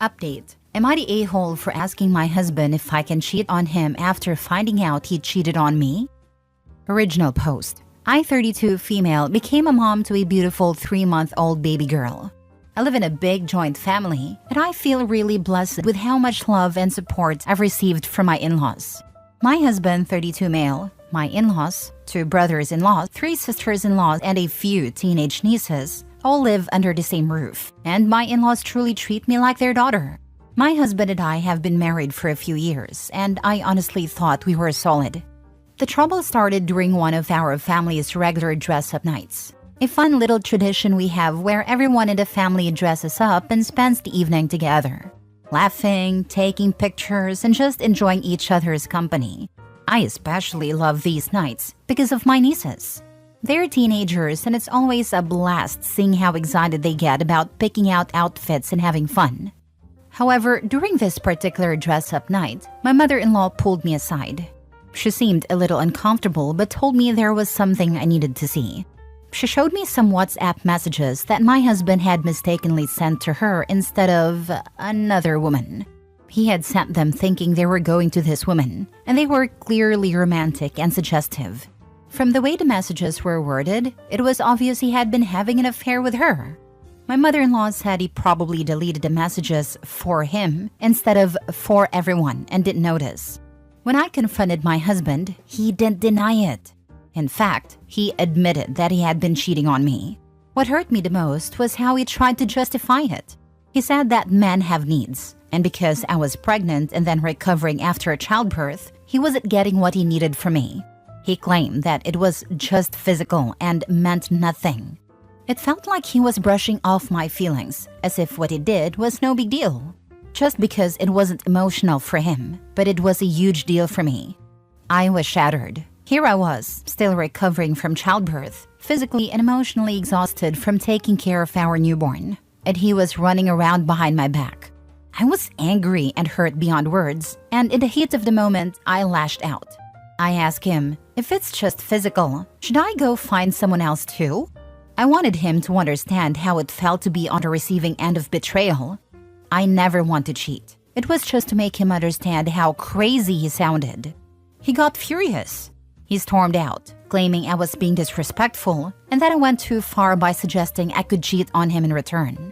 Update. Am I the a-hole for asking my husband if I can cheat on him after finding out he cheated on me? Original post. I, 32 female, became a mom to a beautiful 3-month-old baby girl. I live in a big joint family, and I feel really blessed with how much love and support I've received from my in-laws. My husband, 32 male, my in-laws, 2 brothers-in-law, 3 sisters-in-law, and a few teenage nieces all live under the same roof, and my in-laws truly treat me like their daughter. My husband and I have been married for a few years, and I honestly thought we were solid. The trouble started during one of our family's regular dress-up nights. A fun little tradition we have where everyone in the family dresses up and spends the evening together, laughing, taking pictures, and just enjoying each other's company. I especially love these nights because of my nieces. They're teenagers, and it's always a blast seeing how excited they get about picking out outfits and having fun. However, during this particular dress-up night, my mother-in-law pulled me aside. She seemed a little uncomfortable but told me there was something I needed to see. She showed me some WhatsApp messages that my husband had mistakenly sent to her instead of another woman. He had sent them thinking they were going to this woman, and they were clearly romantic and suggestive. From the way the messages were worded, it was obvious he had been having an affair with her. My mother-in-law said he probably deleted the messages for him instead of for everyone and didn't notice. When I confronted my husband, he didn't deny it. In fact, he admitted that he had been cheating on me. What hurt me the most was how he tried to justify it. He said that men have needs, and because I was pregnant and then recovering after childbirth, he wasn't getting what he needed from me. He claimed that it was just physical and meant nothing. It felt like he was brushing off my feelings, as if what he did was no big deal. Just because it wasn't emotional for him, but it was a huge deal for me. I was shattered. Here I was, still recovering from childbirth, physically and emotionally exhausted from taking care of our newborn, and he was running around behind my back. I was angry and hurt beyond words, and in the heat of the moment, I lashed out. I asked him, if it's just physical, should I go find someone else too? I wanted him to understand how it felt to be on the receiving end of betrayal. I never want to cheat. It was just to make him understand how crazy he sounded. He got furious. He stormed out, claiming I was being disrespectful and that I went too far by suggesting I could cheat on him in return.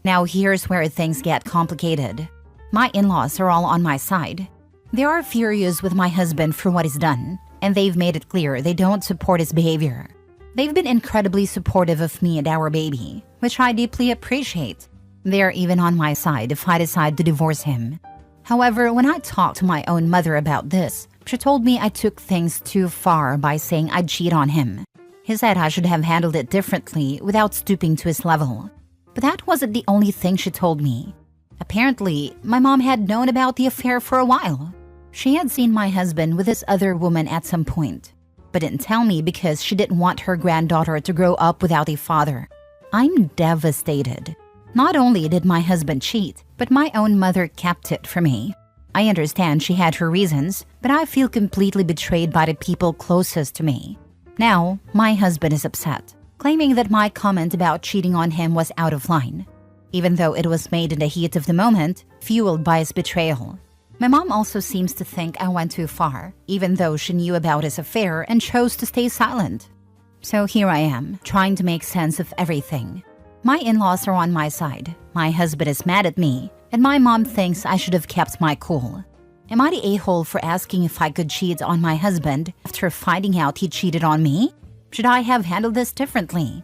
Now here's where things get complicated. My in-laws are all on my side. They are furious with my husband for what he's done, and they've made it clear they don't support his behavior. They've been incredibly supportive of me and our baby, which I deeply appreciate. They're even on my side if I decide to divorce him. However, when I talked to my own mother about this, she told me I took things too far by saying I'd cheat on him. He said I should have handled it differently without stooping to his level. But that wasn't the only thing she told me. Apparently, my mom had known about the affair for a while. She had seen my husband with this other woman at some point, but didn't tell me because she didn't want her granddaughter to grow up without a father. I'm devastated. Not only did my husband cheat, but my own mother kept it from me. I understand she had her reasons, but I feel completely betrayed by the people closest to me. Now, my husband is upset, claiming that my comment about cheating on him was out of line, even though it was made in the heat of the moment, fueled by his betrayal. My mom also seems to think I went too far, even though she knew about his affair and chose to stay silent. So here I am, trying to make sense of everything. My in-laws are on my side, my husband is mad at me, and my mom thinks I should have kept my cool. Am I the a-hole for asking if I could cheat on my husband after finding out he cheated on me? Should I have handled this differently?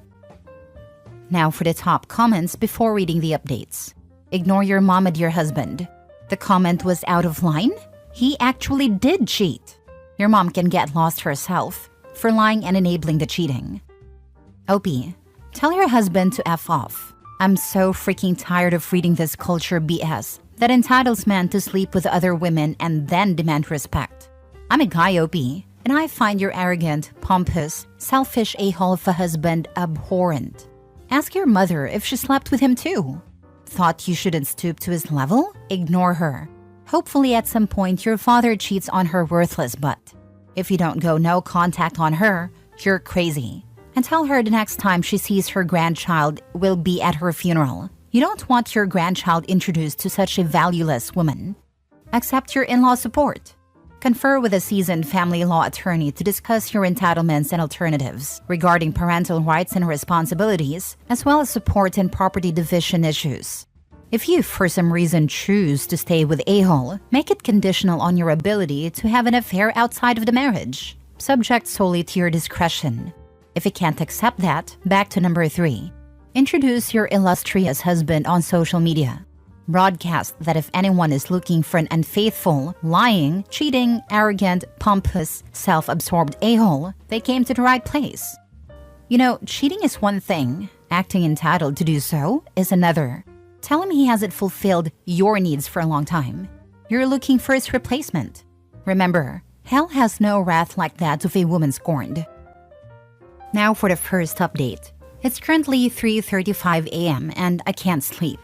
Now for the top comments before reading the updates. Ignore your mom and your husband. The comment was out of line? He actually did cheat. Your mom can get lost herself for lying and enabling the cheating. OP, tell your husband to F off. I'm so freaking tired of reading this culture BS that entitles men to sleep with other women and then demand respect. I'm a guy, OP, and I find your arrogant, pompous, selfish a-hole of a husband abhorrent. Ask your mother if she slept with him too. Thought you shouldn't stoop to his level? Ignore her. Hopefully at some point your father cheats on her worthless butt. If you don't go no contact on her, you're crazy. And tell her the next time she sees her grandchild will be at her funeral. You don't want your grandchild introduced to such a valueless woman. Accept your in-law support. Confer with a seasoned family law attorney to discuss your entitlements and alternatives regarding parental rights and responsibilities, as well as support and property division issues. If you, for some reason, choose to stay with a-hole, make it conditional on your ability to have an affair outside of the marriage, subject solely to your discretion. If you can't accept that, back to number 3. Introduce your illustrious husband on social media. Broadcast that if anyone is looking for an unfaithful, lying, cheating, arrogant, pompous, self-absorbed a-hole, they came to the right place. You know, cheating is one thing. Acting entitled to do so is another. Tell him he hasn't fulfilled your needs for a long time. You're looking for his replacement. Remember, hell has no wrath like that of a woman scorned. Now for the first update. It's currently 3:35 a.m. and I can't sleep.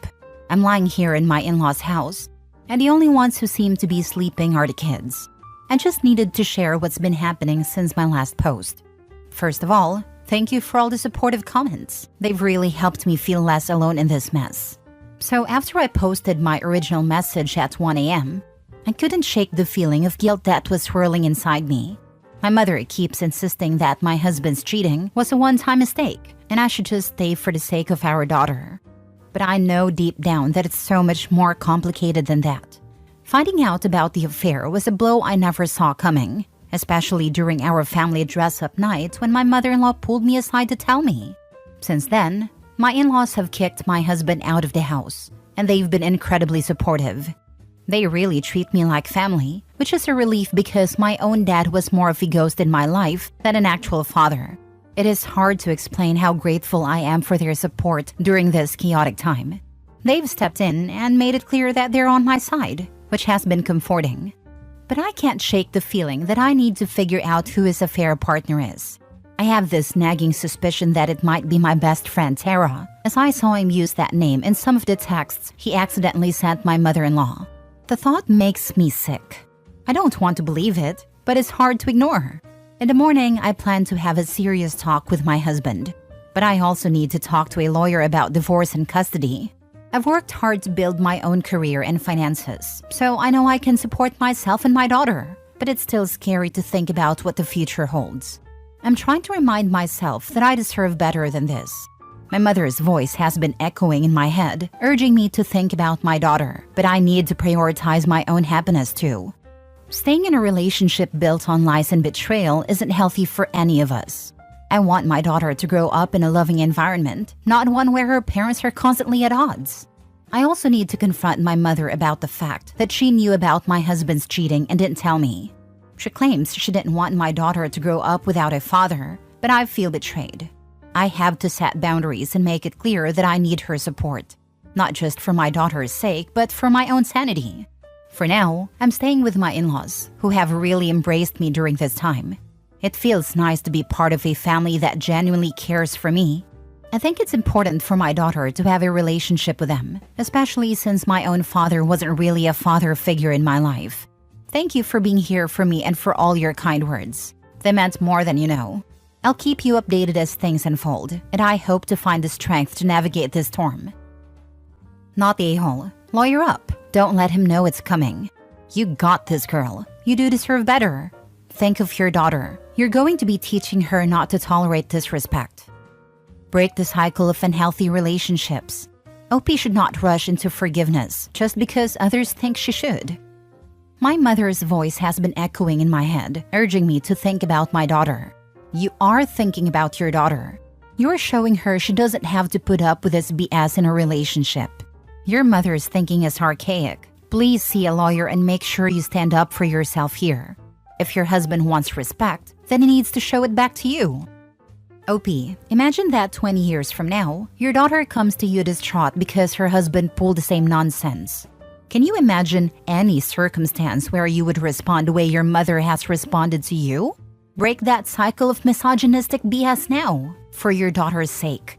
I'm lying here in my in-laws' house, and the only ones who seem to be sleeping are the kids. I just needed to share what's been happening since my last post. First of all, thank you for all the supportive comments. They've really helped me feel less alone in this mess. So after I posted my original message at 1 a.m., I couldn't shake the feeling of guilt that was swirling inside me. My mother keeps insisting that my husband's cheating was a one-time mistake, and I should just stay for the sake of our daughter. But I know deep down that it's so much more complicated than that. Finding out about the affair was a blow I never saw coming, especially during our family dress-up night when my mother-in-law pulled me aside to tell me. Since then, my in-laws have kicked my husband out of the house, and they've been incredibly supportive. They really treat me like family, which is a relief because my own dad was more of a ghost in my life than an actual father. It is hard to explain how grateful I am for their support during this chaotic time. They've stepped in and made it clear that they're on my side, which has been comforting. But I can't shake the feeling that I need to figure out who his affair partner is. I have this nagging suspicion that it might be my best friend Tara, as I saw him use that name in some of the texts he accidentally sent my mother-in-law. The thought makes me sick. I don't want to believe it, but it's hard to ignore. In the morning, I plan to have a serious talk with my husband. But I also need to talk to a lawyer about divorce and custody. I've worked hard to build my own career and finances, so I know I can support myself and my daughter. But it's still scary to think about what the future holds. I'm trying to remind myself that I deserve better than this. My mother's voice has been echoing in my head, urging me to think about my daughter, but I need to prioritize my own happiness too. Staying in a relationship built on lies and betrayal isn't healthy for any of us. I want my daughter to grow up in a loving environment, not one where her parents are constantly at odds. I also need to confront my mother about the fact that she knew about my husband's cheating and didn't tell me. She claims she didn't want my daughter to grow up without a father, but I feel betrayed. I have to set boundaries and make it clear that I need her support, not just for my daughter's sake, but for my own sanity. For now, I'm staying with my in-laws, who have really embraced me during this time. It feels nice to be part of a family that genuinely cares for me. I think it's important for my daughter to have a relationship with them, especially since my own father wasn't really a father figure in my life. Thank you for being here for me and for all your kind words. They meant more than you know. I'll keep you updated as things unfold, and I hope to find the strength to navigate this storm. Not the a-hole. Lawyer up. Don't let him know it's coming. You got this, girl. You do deserve better. Think of your daughter. You're going to be teaching her not to tolerate disrespect. Break the cycle of unhealthy relationships. OP should not rush into forgiveness just because others think she should. My mother's voice has been echoing in my head, urging me to think about my daughter. You are thinking about your daughter. You're showing her she doesn't have to put up with this BS in a relationship. Your mother's thinking is archaic. Please see a lawyer and make sure you stand up for yourself here. If your husband wants respect, then he needs to show it back to you. OP, imagine that 20 years from now, your daughter comes to you distraught because her husband pulled the same nonsense. Can you imagine any circumstance where you would respond the way your mother has responded to you? Break that cycle of misogynistic BS now, for your daughter's sake.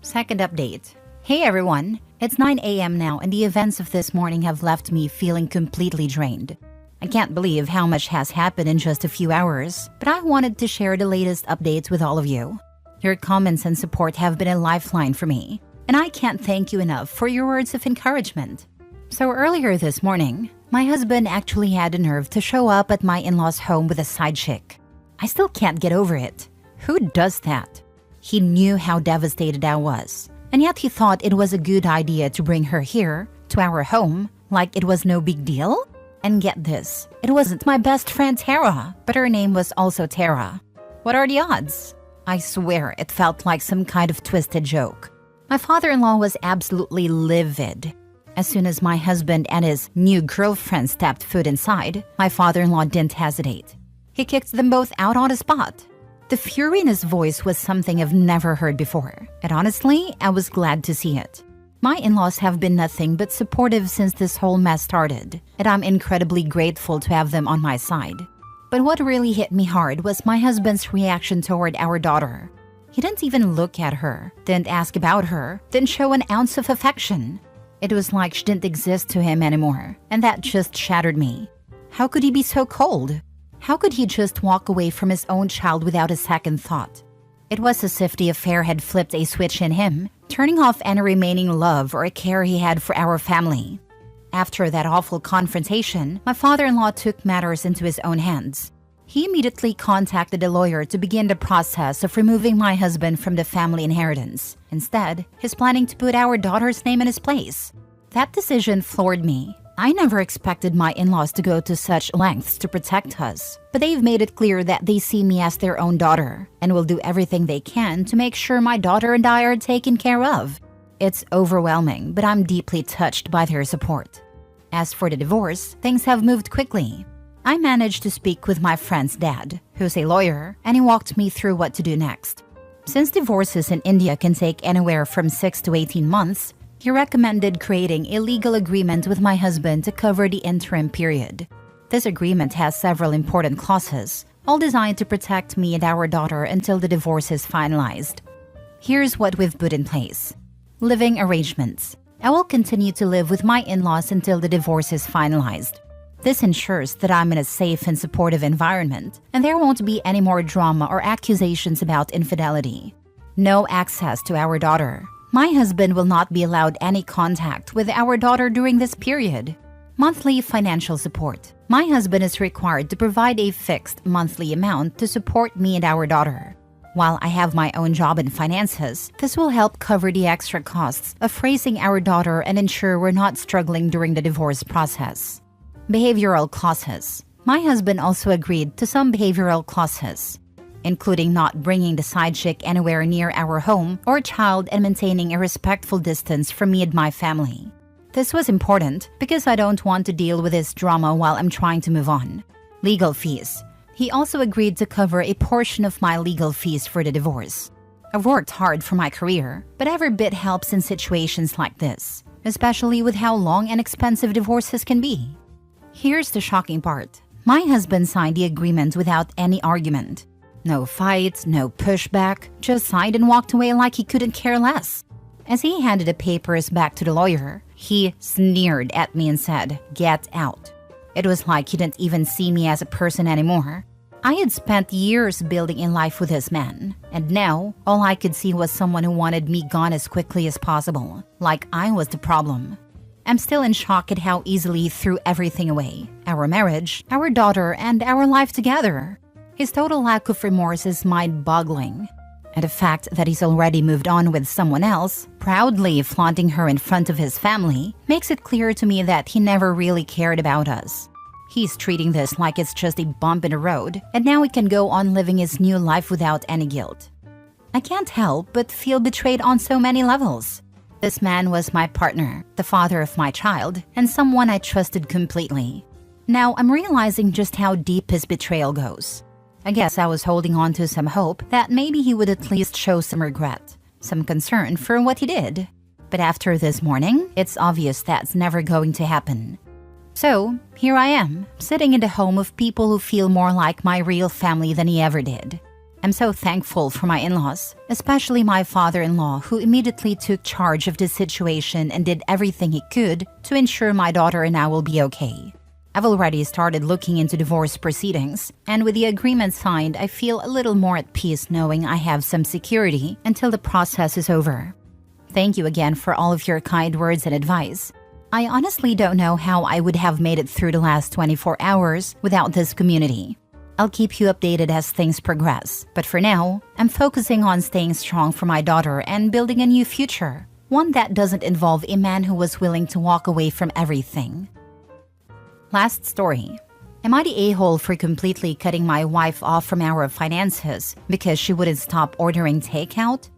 Second update. Hey everyone, it's 9 a.m. now and the events of this morning have left me feeling completely drained. I can't believe how much has happened in just a few hours, but I wanted to share the latest updates with all of you. Your comments and support have been a lifeline for me. and I can't thank you enough for your words of encouragement. So earlier this morning, my husband actually had the nerve to show up at my in-laws' home with a side chick. I still can't get over it. Who does that? He knew how devastated I was, and yet he thought it was a good idea to bring her here, to our home, like it was no big deal? And get this, it wasn't my best friend Tara, but her name was also Tara. What are the odds? I swear it felt like some kind of twisted joke. My father-in-law was absolutely livid. As soon as my husband and his new girlfriend stepped foot inside, my father-in-law didn't hesitate. He kicked them both out on the spot. The fury in his voice was something I've never heard before, and honestly, I was glad to see it. My in-laws have been nothing but supportive since this whole mess started, and I'm incredibly grateful to have them on my side. But what really hit me hard was my husband's reaction toward our daughter. He didn't even look at her, didn't ask about her, didn't show an ounce of affection. It was like she didn't exist to him anymore, and that just shattered me. How could he be so cold? How could he just walk away from his own child without a second thought? It was as if the affair had flipped a switch in him, turning off any remaining love or care he had for our family. After that awful confrontation, my father-in-law took matters into his own hands. He immediately contacted a lawyer to begin the process of removing my husband from the family inheritance. Instead, he's planning to put our daughter's name in his place. That decision floored me. I never expected my in-laws to go to such lengths to protect us, but they've made it clear that they see me as their own daughter and will do everything they can to make sure my daughter and I are taken care of. It's overwhelming, but I'm deeply touched by their support. As for the divorce, things have moved quickly. I managed to speak with my friend's dad, who's a lawyer, and he walked me through what to do next. Since divorces in India can take anywhere from 6 to 18 months, he recommended creating a legal agreement with my husband to cover the interim period. This agreement has several important clauses, all designed to protect me and our daughter until the divorce is finalized. Here's what we've put in place. Living arrangements. I will continue to live with my in-laws until the divorce is finalized. This ensures that I'm in a safe and supportive environment, and there won't be any more drama or accusations about infidelity. No access to our daughter. My husband will not be allowed any contact with our daughter during this period. Monthly financial support. My husband is required to provide a fixed monthly amount to support me and our daughter. While I have my own job and finances, this will help cover the extra costs of raising our daughter and ensure we're not struggling during the divorce process. Behavioral clauses. My husband also agreed to some behavioral clauses, including not bringing the side chick anywhere near our home or child and maintaining a respectful distance from me and my family. This was important because I don't want to deal with this drama while I'm trying to move on. Legal fees. He also agreed to cover a portion of my legal fees for the divorce. I've worked hard for my career, but every bit helps in situations like this, especially with how long and expensive divorces can be. Here's the shocking part. My husband signed the agreement without any argument. No fights, no pushback, just signed and walked away like he couldn't care less. As he handed the papers back to the lawyer, he sneered at me and said, "Get out." It was like he didn't even see me as a person anymore. I had spent years building a life with this man, and now all I could see was someone who wanted me gone as quickly as possible, like I was the problem. I'm still in shock at how easily he threw everything away. Our marriage, our daughter, and our life together. His total lack of remorse is mind-boggling. And the fact that he's already moved on with someone else, proudly flaunting her in front of his family, makes it clear to me that he never really cared about us. He's treating this like it's just a bump in the road, and now he can go on living his new life without any guilt. I can't help but feel betrayed on so many levels. This man was my partner, the father of my child, and someone I trusted completely. Now I'm realizing just how deep his betrayal goes. I guess I was holding on to some hope that maybe he would at least show some regret, some concern for what he did. But after this morning, it's obvious that's never going to happen. So, here I am, sitting in the home of people who feel more like my real family than he ever did. I'm so thankful for my in-laws, especially my father-in-law, who immediately took charge of this situation and did everything he could to ensure my daughter and I will be okay. I've already started looking into divorce proceedings, and with the agreement signed, I feel a little more at peace knowing I have some security until the process is over. Thank you again for all of your kind words and advice. I honestly don't know how I would have made it through the last 24 hours without this community. I'll keep you updated as things progress, but for now, I'm focusing on staying strong for my daughter and building a new future, one that doesn't involve a man who was willing to walk away from everything. Last story. Am I the a-hole for completely cutting my wife off from our finances because she wouldn't stop ordering takeout?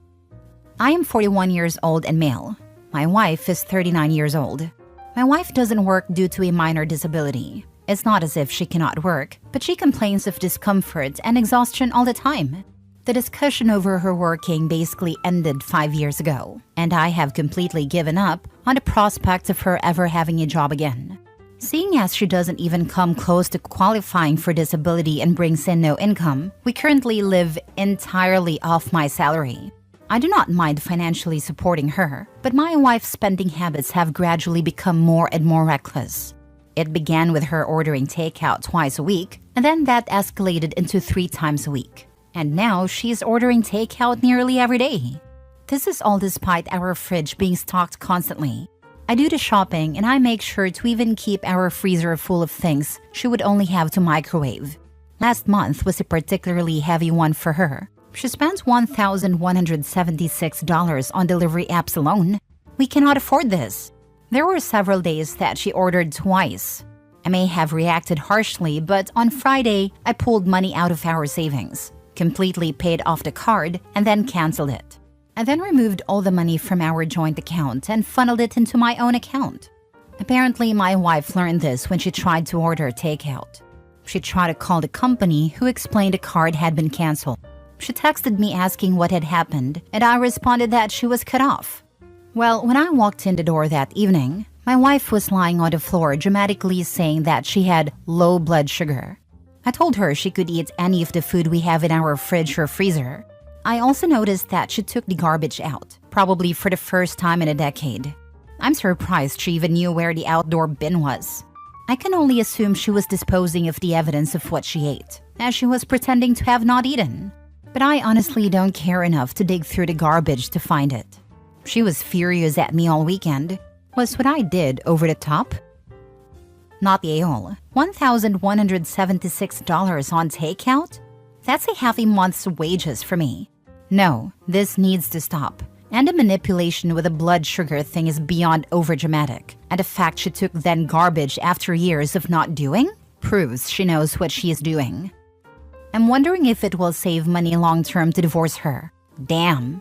I am 41 years old and male. My wife is 39 years old. My wife doesn't work due to a minor disability. It's not as if she cannot work, but she complains of discomfort and exhaustion all the time. The discussion over her working basically ended 5 years ago, and I have completely given up on the prospect of her ever having a job again. Seeing as she doesn't even come close to qualifying for disability and brings in no income, we currently live entirely off my salary. I do not mind financially supporting her, but my wife's spending habits have gradually become more and more reckless. It began with her ordering takeout twice a week, and then that escalated into 3 times a week. And now she's ordering takeout nearly every day. This is all despite our fridge being stocked constantly. I do the shopping and I make sure to even keep our freezer full of things she would only have to microwave. Last month was a particularly heavy one for her. She spends $1,176 on delivery apps alone. We cannot afford this. There were several days that she ordered twice. I may have reacted harshly, but on Friday, I pulled money out of our savings, completely paid off the card, and then canceled it. I then removed all the money from our joint account and funneled it into my own account. Apparently, my wife learned this when she tried to order takeout. She tried to call the company, who explained the card had been canceled. She texted me asking what had happened, and I responded that she was cut off. Well, when I walked in the door that evening, my wife was lying on the floor dramatically saying that she had low blood sugar. I told her she could eat any of the food we have in our fridge or freezer. I also noticed that she took the garbage out, probably for the first time in a decade. I'm surprised she even knew where the outdoor bin was. I can only assume she was disposing of the evidence of what she ate, as she was pretending to have not eaten. But I honestly don't care enough to dig through the garbage to find it. She was furious at me all weekend. Was what I did over the top? Not the a-hole. $1,176 on takeout? That's a half a month's wages for me. No, this needs to stop. And the manipulation with the blood sugar thing is beyond overdramatic. And the fact she took then garbage after years of not doing proves she knows what she is doing. I'm wondering if it will save money long-term to divorce her. Damn.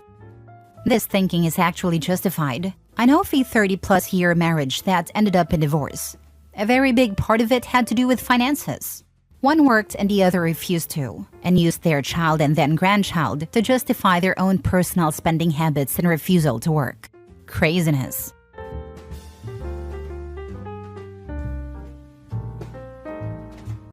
This thinking is actually justified. I know of a 30-plus year marriage that ended up in divorce. A very big part of it had to do with finances. One worked and the other refused to, and used their child and then grandchild to justify their own personal spending habits and refusal to work. Craziness.